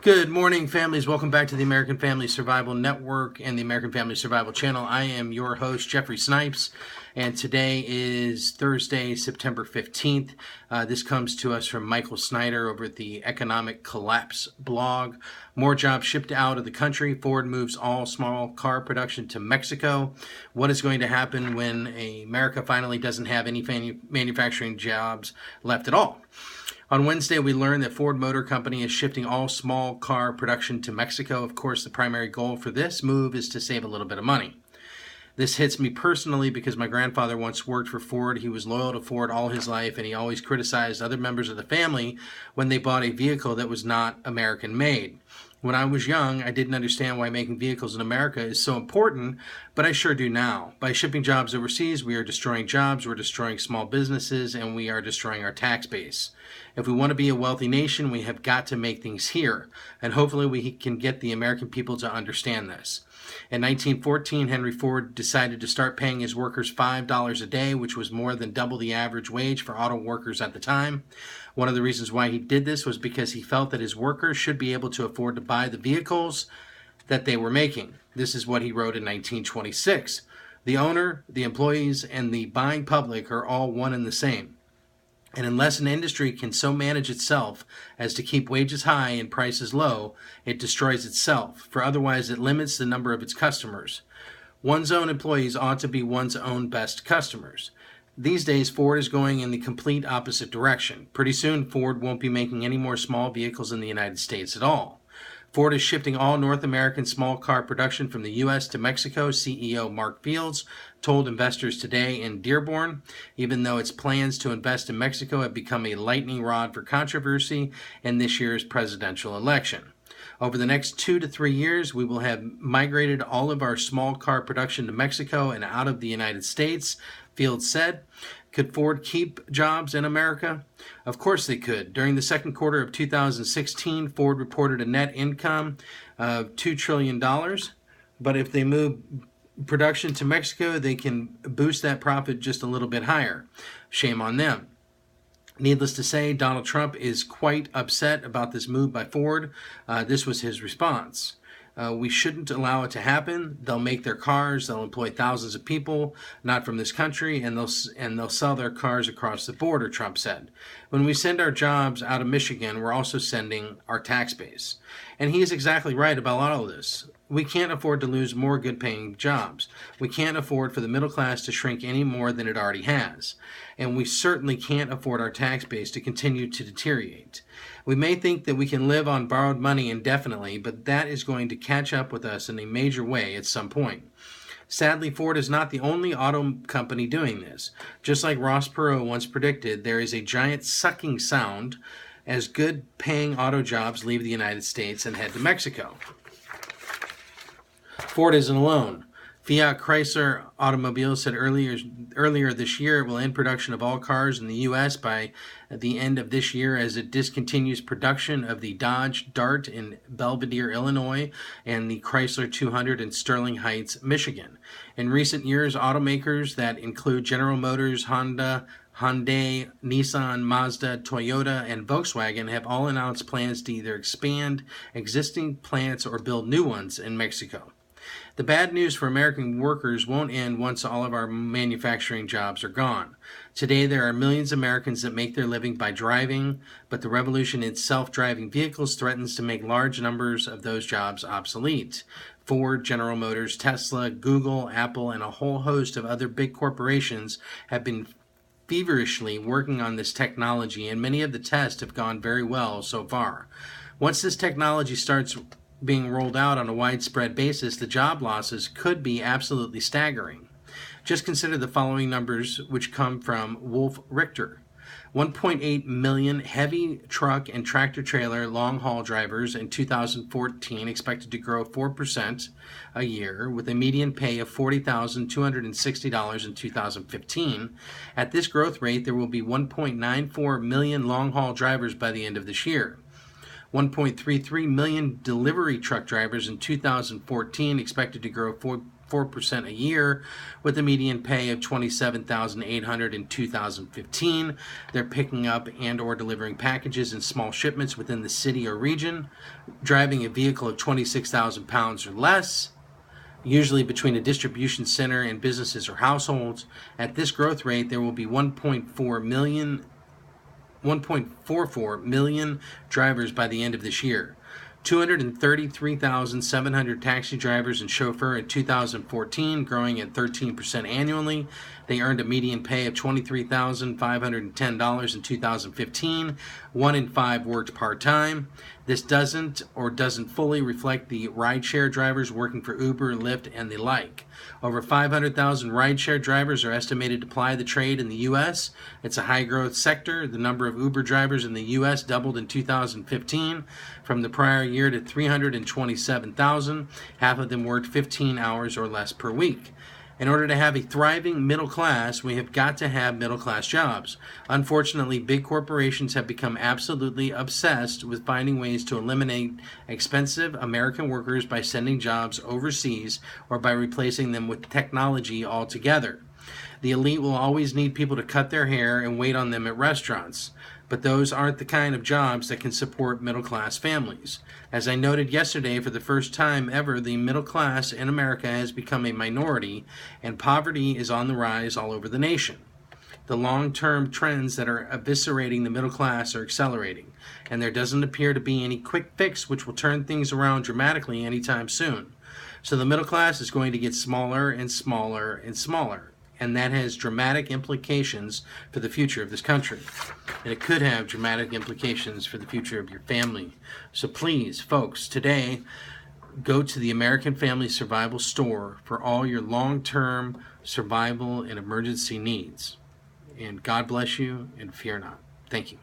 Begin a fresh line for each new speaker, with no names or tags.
Good morning, families. Welcome back to the American Family Survival Network and the American Family Survival Channel. I am your host, Jeffrey Snipes, and today is Thursday, September 15th. This comes to us from Michael Snyder over at the Economic Collapse blog. More jobs shipped out of the country. Ford moves all small car production to Mexico. What is going to happen when America finally doesn't have any manufacturing jobs left at all? On Wednesday, we learned that Ford Motor Company is shifting all small car production to Mexico. Of course, the primary goal for this move is to save a little bit of money. This hits me personally because my grandfather once worked for Ford. He was loyal to Ford all his life, and he always criticized other members of the family when they bought a vehicle that was not American-made. When I was young, I didn't understand why making vehicles in America is so important, but I sure do now. By shipping jobs overseas, we are destroying jobs, we're destroying small businesses, and we are destroying our tax base. If we want to be a wealthy nation, we have got to make things here, and hopefully we can get the American people to understand this. In 1914, Henry Ford decided to start paying his workers $5 a day, which was more than double the average wage for auto workers at the time. One of the reasons why he did this was because he felt that his workers should be able to afford to buy the vehicles that they were making. This is what he wrote in 1926. The owner, the employees, and the buying public are all one and the same. And unless an industry can so manage itself as to keep wages high and prices low, it destroys itself, for otherwise it limits the number of its customers. One's own employees ought to be one's own best customers. These days, Ford is going in the complete opposite direction. Pretty soon, Ford won't be making any more small vehicles in the United States at all. Ford is shifting all North American small car production from the U.S. to Mexico, CEO Mark Fields told investors today in Dearborn, even though its plans to invest in Mexico have become a lightning rod for controversy in this year's presidential election. Over the next 2 to 3 years, we will have migrated all of our small car production to Mexico and out of the United States, Fields said. Could Ford keep jobs in America? Of course they could. During the second quarter of 2016, Ford reported a net income of $2 trillion. But if they move production to Mexico, they can boost that profit just a little bit higher. Shame on them. Needless to say, Donald Trump is quite upset about this move by Ford. This was his response. We shouldn't allow it to happen. They'll make their cars. They'll employ thousands of people, not from this country, and they'll sell their cars across the border, Trump said. When we send our jobs out of Michigan, we're also sending our tax base. And he is exactly right about all of this. We can't afford to lose more good-paying jobs. We can't afford for the middle class to shrink any more than it already has. And we certainly can't afford our tax base to continue to deteriorate. We may think that we can live on borrowed money indefinitely, but that is going to catch up with us in a major way at some point. Sadly, Ford is not the only auto company doing this. Just like Ross Perot once predicted, there is a giant sucking sound as good-paying auto jobs leave the United States and head to Mexico. Ford isn't alone. Fiat Chrysler Automobiles said earlier this year it will end production of all cars in the U.S. by the end of this year as it discontinues production of the Dodge Dart in Belvidere, Illinois, and the Chrysler 200 in Sterling Heights, Michigan. In recent years, automakers that include General Motors, Honda, Hyundai, Nissan, Mazda, Toyota, and Volkswagen have all announced plans to either expand existing plants or build new ones in Mexico. The bad news for American workers won't end once all of our manufacturing jobs are gone. Today, there are millions of Americans that make their living by driving, but the revolution in self-driving vehicles threatens to make large numbers of those jobs obsolete. Ford, General Motors, Tesla, Google, Apple, and a whole host of other big corporations have been feverishly working on this technology, and many of the tests have gone very well so far. Once this technology starts being rolled out on a widespread basis, the job losses could be absolutely staggering. Just consider the following numbers, which come from Wolf Richter. 1.8 million heavy truck and tractor-trailer long-haul drivers in 2014 expected to grow 4% a year, with a median pay of $40,260 in 2015. At this growth rate, there will be 1.94 million long-haul drivers by the end of this year. 1.33 million delivery truck drivers in 2014 expected to grow 4% a year, with a median pay of $27,800 in 2015. They're picking up and or delivering packages in small shipments within the city or region, driving a vehicle of 26,000 pounds or less, usually between a distribution center and businesses or households. At this growth rate, there will be 1.44 million drivers by the end of this year. 233,700 taxi drivers and chauffeur in 2014, growing at 13% annually. They earned a median pay of $23,510 in 2015. 1 in 5 worked part-time. This doesn't fully reflect the rideshare drivers working for Uber, Lyft, and the like. Over 500,000 rideshare drivers are estimated to ply the trade in the U.S. It's a high-growth sector. The number of Uber drivers in the U.S. doubled in 2015 from the prior year to 327,000. Half of them worked 15 hours or less per week. In order to have a thriving middle class, we have got to have middle class jobs. Unfortunately, big corporations have become absolutely obsessed with finding ways to eliminate expensive American workers by sending jobs overseas or by replacing them with technology altogether. The elite will always need people to cut their hair and wait on them at restaurants, but those aren't the kind of jobs that can support middle-class families. As I noted yesterday, for the first time ever, the middle class in America has become a minority, and poverty is on the rise all over the nation. The long-term trends that are eviscerating the middle class are accelerating, and there doesn't appear to be any quick fix which will turn things around dramatically anytime soon. So the middle class is going to get smaller and smaller and smaller, and that has dramatic implications for the future of this country. And it could have dramatic implications for the future of your family. So please, folks, today, go to the American Family Survival Store for all your long-term survival and emergency needs. And God bless you, and fear not. Thank you.